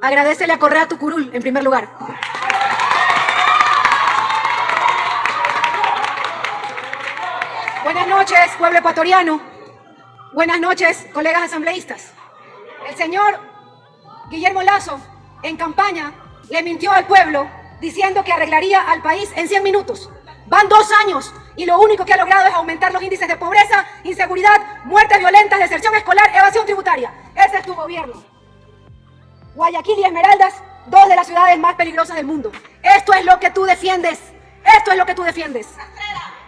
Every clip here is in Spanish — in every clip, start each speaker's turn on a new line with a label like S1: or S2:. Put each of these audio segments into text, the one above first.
S1: agradécele a Correa Tucurul en primer lugar. Buenas noches, pueblo ecuatoriano. Buenas noches, colegas asambleístas. El señor Guillermo Lasso, en campaña, le mintió al pueblo diciendo que arreglaría al país en 100 minutos. Van 2 años y lo único que ha logrado es aumentar los índices de pobreza, inseguridad, muertes violentas, deserción escolar, evasión tributaria. Ese es tu gobierno. Guayaquil y Esmeraldas, 2 de las ciudades más peligrosas del mundo. Esto es lo que tú defiendes. Esto es lo que tú defiendes.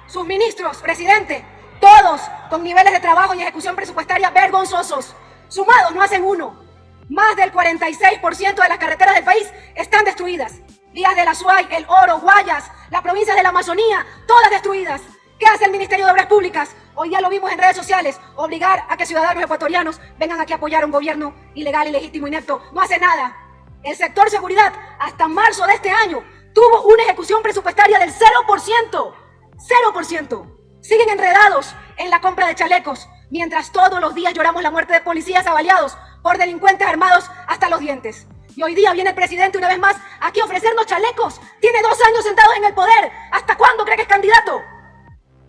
S1: Sus ministros, presidente, todos con niveles de trabajo y ejecución presupuestaria vergonzosos. Sumados no hacen uno. Más del 46% de las carreteras del país están destruidas. Vías del Azuay, El Oro, Guayas, las provincias de la Amazonía, todas destruidas. ¿Qué hace el Ministerio de Obras Públicas? Hoy ya lo vimos en redes sociales, obligar a que ciudadanos ecuatorianos vengan aquí a apoyar a un gobierno ilegal, ilegítimo, inepto. No hace nada. El sector seguridad, hasta marzo de este año, tuvo una ejecución presupuestaria del 0%. 0%. Siguen enredados en la compra de chalecos, mientras todos los días lloramos la muerte de policías avaliados por delincuentes armados hasta los dientes. Y hoy día viene el presidente una vez más aquí a ofrecernos chalecos. Tiene 2 años sentados en el poder. ¿Hasta cuándo cree que es candidato?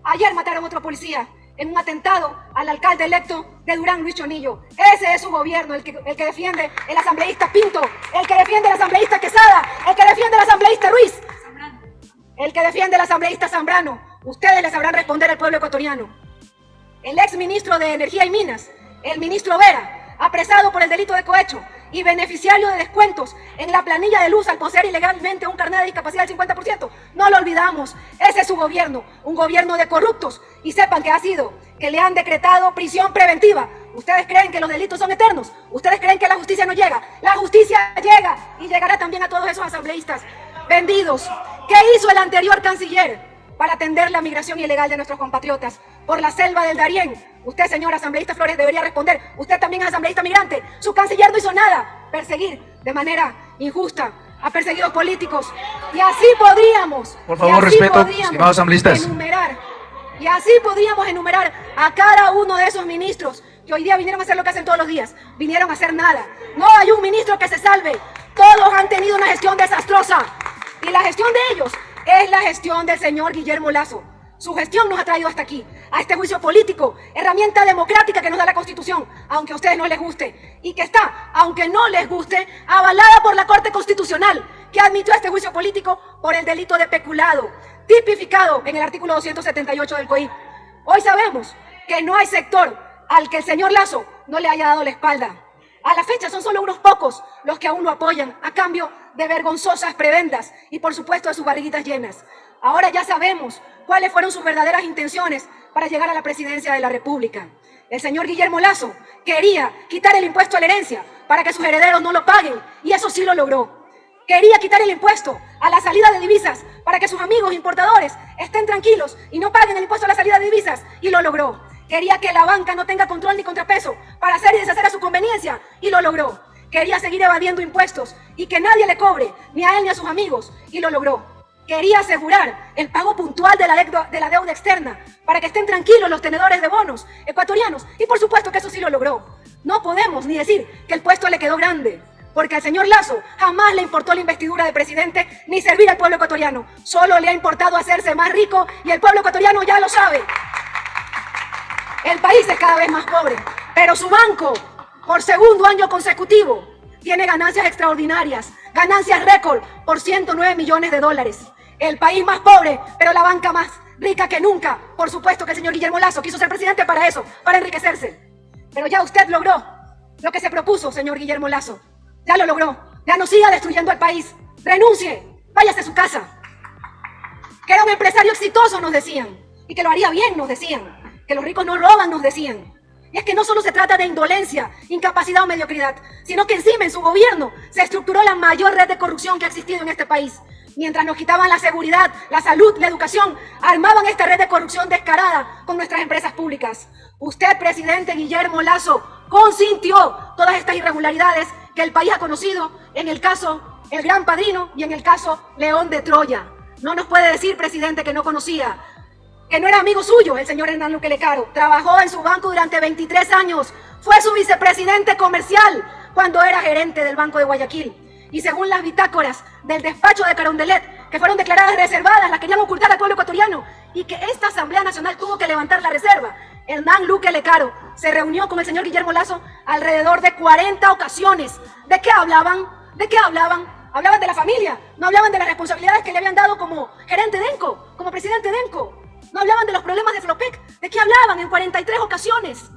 S1: Ayer mataron a otro policía en un atentado al alcalde electo de Durán, Luis Chonillo. Ese es su gobierno, el que defiende el asambleísta Pinto, el que defiende el asambleísta Quesada, el que defiende el asambleísta Ruiz, el que defiende el asambleísta Zambrano. Ustedes les sabrán responder al pueblo ecuatoriano. El ex ministro de Energía y Minas, el ministro Vera, apresado por el delito de cohecho y beneficiario de descuentos en la planilla de luz al poseer ilegalmente un carnet de discapacidad del 50%. No lo olvidamos, ese es su gobierno, un gobierno de corruptos. Y sepan que ha sido, que le han decretado prisión preventiva. Ustedes creen que los delitos son eternos, ustedes creen que la justicia no llega. La justicia llega y llegará también a todos esos asambleístas vendidos. ¿Qué hizo el anterior canciller para atender la migración ilegal de nuestros compatriotas por la selva del Darién? Usted, señor asambleísta Flores, debería responder. Usted también es asambleísta migrante. Su canciller no hizo nada. Perseguir de manera injusta a perseguidos políticos. Y así podríamos,
S2: por favor, respeto, estimados asambleístas,
S1: enumerar a cada uno de esos ministros que hoy día vinieron a hacer lo que hacen todos los días. Vinieron a hacer nada. No hay un ministro que se salve. Todos han tenido una gestión desastrosa. Y la gestión de ellos es la gestión del señor Guillermo Lasso. Su gestión nos ha traído hasta aquí, a este juicio político, herramienta democrática que nos da la Constitución, aunque a ustedes no les guste, y que está, aunque no les guste, avalada por la Corte Constitucional, que admitió este juicio político por el delito de peculado, tipificado en el artículo 278 del COIP. Hoy sabemos que no hay sector al que el señor Lasso no le haya dado la espalda. A la fecha son solo unos pocos los que aún lo apoyan, a cambio de vergonzosas prebendas y por supuesto de sus barriguitas llenas. Ahora ya sabemos cuáles fueron sus verdaderas intenciones para llegar a la presidencia de la República. El señor Guillermo Lasso quería quitar el impuesto a la herencia para que sus herederos no lo paguen, y eso sí lo logró. Quería quitar el impuesto a la salida de divisas para que sus amigos importadores estén tranquilos y no paguen el impuesto a la salida de divisas, y lo logró. Quería que la banca no tenga control ni contrapeso para hacer y deshacer a su conveniencia, y lo logró. Quería seguir evadiendo impuestos y que nadie le cobre, ni a él ni a sus amigos, y lo logró. Quería asegurar el pago puntual de la deuda externa para que estén tranquilos los tenedores de bonos ecuatorianos, y por supuesto que eso sí lo logró. No podemos ni decir que el puesto le quedó grande, porque al señor Lasso jamás le importó la investidura de presidente ni servir al pueblo ecuatoriano. Solo le ha importado hacerse más rico, y el pueblo ecuatoriano ya lo sabe. El país es cada vez más pobre, pero su banco, por segundo año consecutivo, tiene ganancias extraordinarias, ganancias récord por 109 millones de dólares. El país más pobre, pero la banca más rica que nunca. Por supuesto que el señor Guillermo Lasso quiso ser presidente para eso, para enriquecerse. Pero ya usted logró lo que se propuso, señor Guillermo Lasso. Ya lo logró. Ya no siga destruyendo al país. Renuncie, váyase a su casa. Que era un empresario exitoso, nos decían. Y que lo haría bien, nos decían. Que los ricos no roban, nos decían. Y es que no solo se trata de indolencia, incapacidad o mediocridad, sino que encima en su gobierno se estructuró la mayor red de corrupción que ha existido en este país. Mientras nos quitaban la seguridad, la salud, la educación, armaban esta red de corrupción descarada con nuestras empresas públicas. Usted, presidente Guillermo Lasso, consintió todas estas irregularidades que el país ha conocido en el caso El Gran Padrino y en el caso León de Troya. No nos puede decir, presidente, que no conocía, que no era amigo suyo el señor Hernán Luque Lecaro. Trabajó en su banco durante 23 años, fue su vicepresidente comercial, cuando era gerente del Banco de Guayaquil. Y según las bitácoras del despacho de Carondelet, que fueron declaradas reservadas, las querían ocultar al pueblo ecuatoriano, y que esta Asamblea Nacional tuvo que levantar la reserva, Hernán Luque Lecaro se reunió con el señor Guillermo Lasso alrededor de 40 ocasiones. ¿De qué hablaban? ¿De qué hablaban? Hablaban de la familia, no hablaban de las responsabilidades que le habían dado como gerente de ENCO, como presidente de ENCO. No hablaban de los problemas de Flopec. ¿De qué hablaban en 43 ocasiones?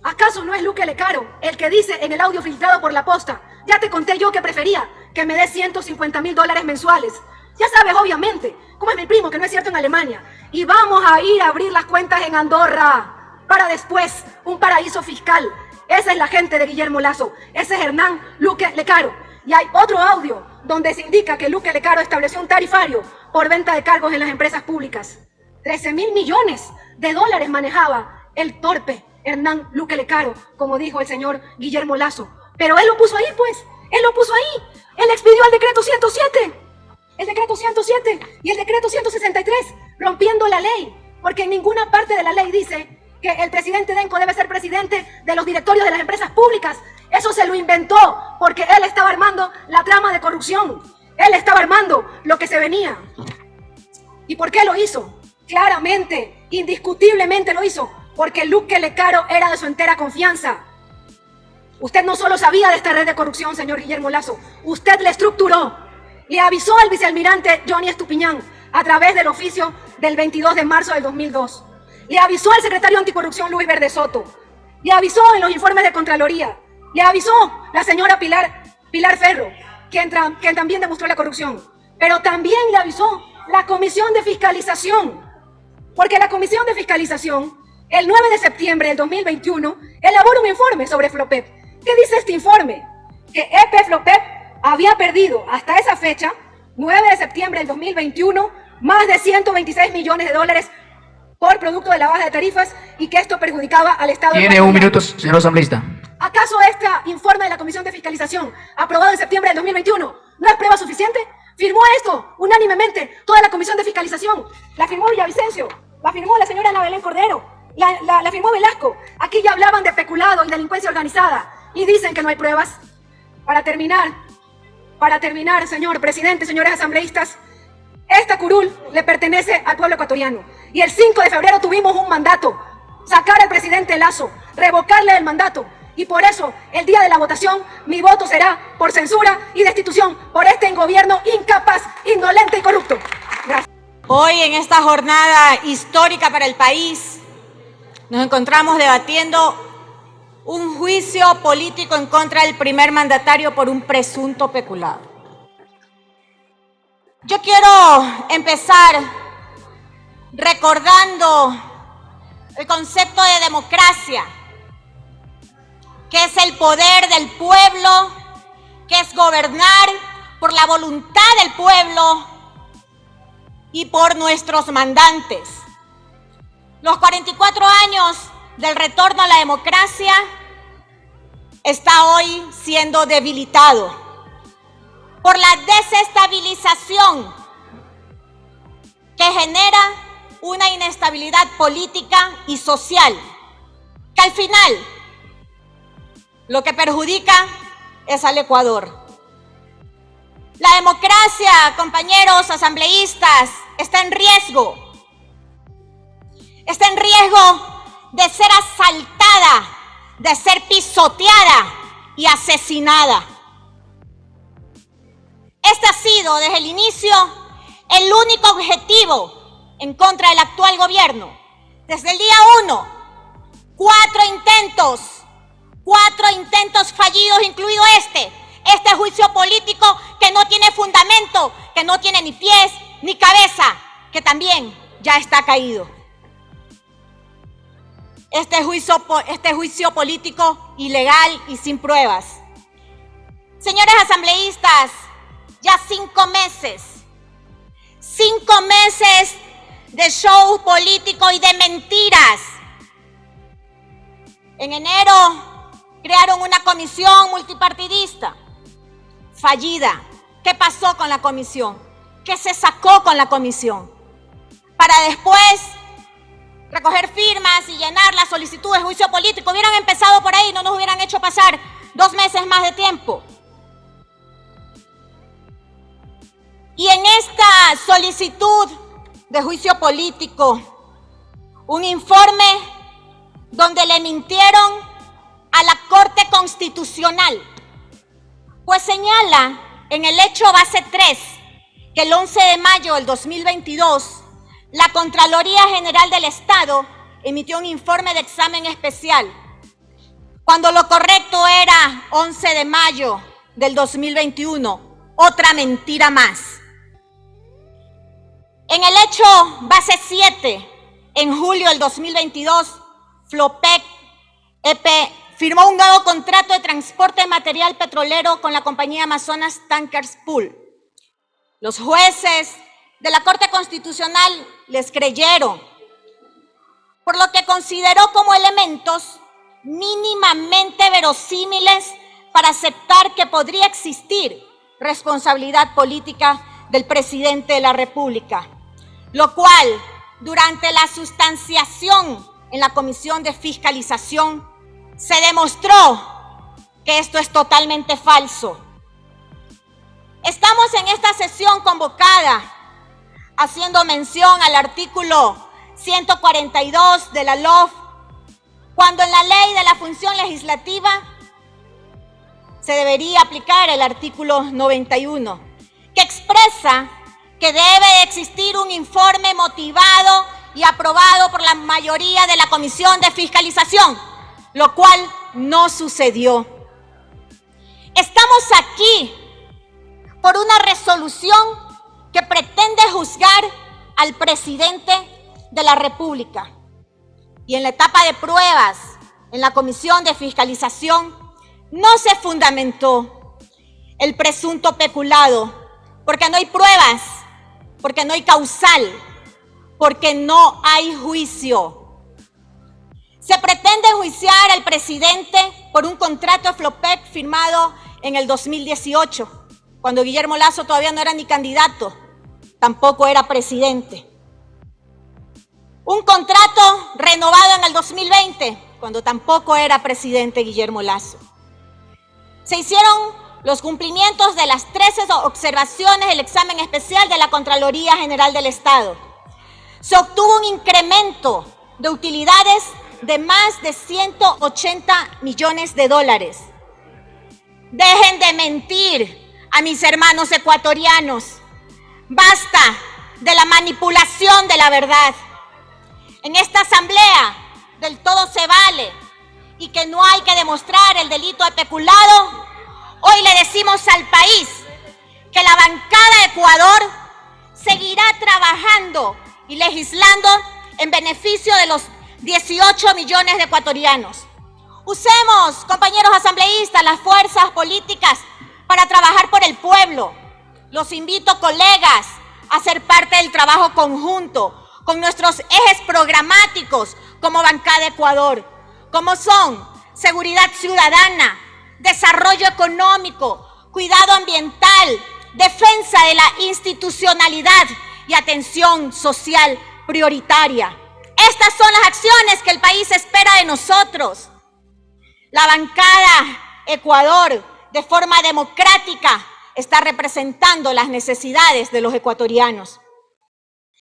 S1: ¿Acaso no es Luque Lecaro el que dice en el audio filtrado por La Posta: ya te conté yo que prefería que me des $150.000 mensuales? Ya sabes, obviamente, cómo es mi primo, que no es cierto, en Alemania. Y vamos a ir a abrir las cuentas en Andorra, para después un paraíso fiscal. Esa es la gente de Guillermo Lasso. Ese es Hernán Luque Lecaro. Y hay otro audio donde se indica que Luque Lecaro estableció un tarifario por venta de cargos en las empresas públicas. 13.000 millones de dólares manejaba el torpe Hernán Luque Lecaro, como dijo el señor Guillermo Lasso. Pero él lo puso ahí, pues. Él lo puso ahí. Él expidió el decreto 107. El decreto 107 y el decreto 163, rompiendo la ley. Porque en ninguna parte de la ley dice que el presidente de ENCO debe ser presidente de los directorios de las empresas públicas. Eso se lo inventó porque él estaba armando la trama de corrupción. Él estaba armando lo que se venía. ¿Y por qué lo hizo? Claramente, indiscutiblemente lo hizo, porque Luque Lecaro era de su entera confianza. Usted no solo sabía de esta red de corrupción, señor Guillermo Lasso, usted le estructuró. Le avisó al vicealmirante Johnny Estupiñán a través del oficio del 22 de marzo del 2002. Le avisó al secretario anticorrupción Luis Verde Soto. Le avisó en los informes de Contraloría. Le avisó la señora Pilar Ferro, quien también demostró la corrupción. Pero también le avisó la Comisión de Fiscalización. Porque la Comisión de Fiscalización, el 9 de septiembre del 2021, elabora un informe sobre Flopep. ¿Qué dice este informe? Que EP Flopep había perdido hasta esa fecha, 9 de septiembre del 2021, más de 126 millones de dólares por producto de la baja de tarifas, y que esto perjudicaba al Estado.
S2: Tiene un minuto, señor asambleísta.
S1: ¿Acaso este informe de la Comisión de Fiscalización, aprobado en septiembre del 2021, no es prueba suficiente? Firmó esto unánimemente toda la Comisión de Fiscalización. La firmó Villavicencio, la firmó la señora Ana Belén Cordero, la firmó Velasco. Aquí ya hablaban de peculado y delincuencia organizada y dicen que no hay pruebas. Para terminar, señor presidente, señores asambleístas, esta curul le pertenece al pueblo ecuatoriano. Y el 5 de febrero tuvimos un mandato: sacar al presidente Lasso, revocarle el mandato. Y por eso, el día de la votación, mi voto será por censura y destitución por este gobierno incapaz, indolente y corrupto. Gracias.
S3: Hoy, en esta jornada histórica para el país, nos encontramos debatiendo un juicio político en contra del primer mandatario por un presunto peculado. Yo quiero empezar recordando el concepto de democracia, que es el poder del pueblo, que es gobernar por la voluntad del pueblo y por nuestros mandantes. Los 44 años del retorno a la democracia está hoy siendo debilitado por la desestabilización que genera una inestabilidad política y social, que al final lo que perjudica es al Ecuador. La democracia, compañeros asambleístas, está en riesgo. Está en riesgo de ser asaltada, de ser pisoteada y asesinada. Este ha sido desde el inicio el único objetivo en contra del actual gobierno. Desde el día 1, 4 intentos fallidos, incluido este juicio político que no tiene fundamento, que no tiene ni pies ni cabeza, que también ya está caído. Este juicio político ilegal y sin pruebas. Señores asambleístas, ya 5 meses de show político y de mentiras. En enero crearon una comisión multipartidista fallida. ¿Qué pasó con la comisión? ¿Qué se sacó con la comisión? Para después recoger firmas y llenar las solicitudes de juicio político. Hubieran empezado por ahí, no nos hubieran hecho pasar 2 meses más de tiempo. Y en esta solicitud de juicio político, un informe donde le mintieron a la Corte Constitucional, pues señala en el hecho base 3 que el 11 de mayo del 2022, la Contraloría General del Estado emitió un informe de examen especial, cuando lo correcto era 11 de mayo del 2021, otra mentira más. En el hecho base 7, en julio del 2022, Flopec EP firmó un nuevo contrato de transporte de material petrolero con la compañía Amazonas Tankers Pool. Los jueces de la Corte Constitucional les creyeron, por lo que consideró como elementos mínimamente verosímiles para aceptar que podría existir responsabilidad política del presidente de la República, lo cual, durante la sustanciación en la Comisión de Fiscalización, se demostró que esto es totalmente falso. Estamos en esta sesión convocada haciendo mención al artículo 142 de la LOF, cuando en la Ley de la Función Legislativa se debería aplicar el artículo 91, que expresa que debe existir un informe motivado y aprobado por la mayoría de la Comisión de Fiscalización, lo cual no sucedió. Estamos aquí por una resolución que pretende juzgar al presidente de la República. Y en la etapa de pruebas, en la Comisión de Fiscalización, no se fundamentó el presunto peculado, porque no hay pruebas, porque no hay causal, porque no hay juicio. Se pretende enjuiciar al presidente por un contrato de Flopec firmado en el 2018, cuando Guillermo Lasso todavía no era ni candidato, tampoco era presidente. Un contrato renovado en el 2020, cuando tampoco era presidente Guillermo Lasso. Se hicieron los cumplimientos de las 13 observaciones del examen especial de la Contraloría General del Estado. Se obtuvo un incremento de utilidades de más de 180 millones de dólares. Dejen de mentir a mis hermanos ecuatorianos. Basta de la manipulación de la verdad. En esta asamblea del todo se vale y que no hay que demostrar el delito de peculado, hoy le decimos al país que la bancada de Ecuador seguirá trabajando y legislando en beneficio de los 18 millones de ecuatorianos. Usemos, compañeros asambleístas, las fuerzas políticas para trabajar por el pueblo. Los invito, colegas, a ser parte del trabajo conjunto con nuestros ejes programáticos como bancada de Ecuador, como son seguridad ciudadana, desarrollo económico, cuidado ambiental, defensa de la institucionalidad y atención social prioritaria. Estas son las acciones que el país espera de nosotros. La bancada Ecuador, de forma democrática, está representando las necesidades de los ecuatorianos.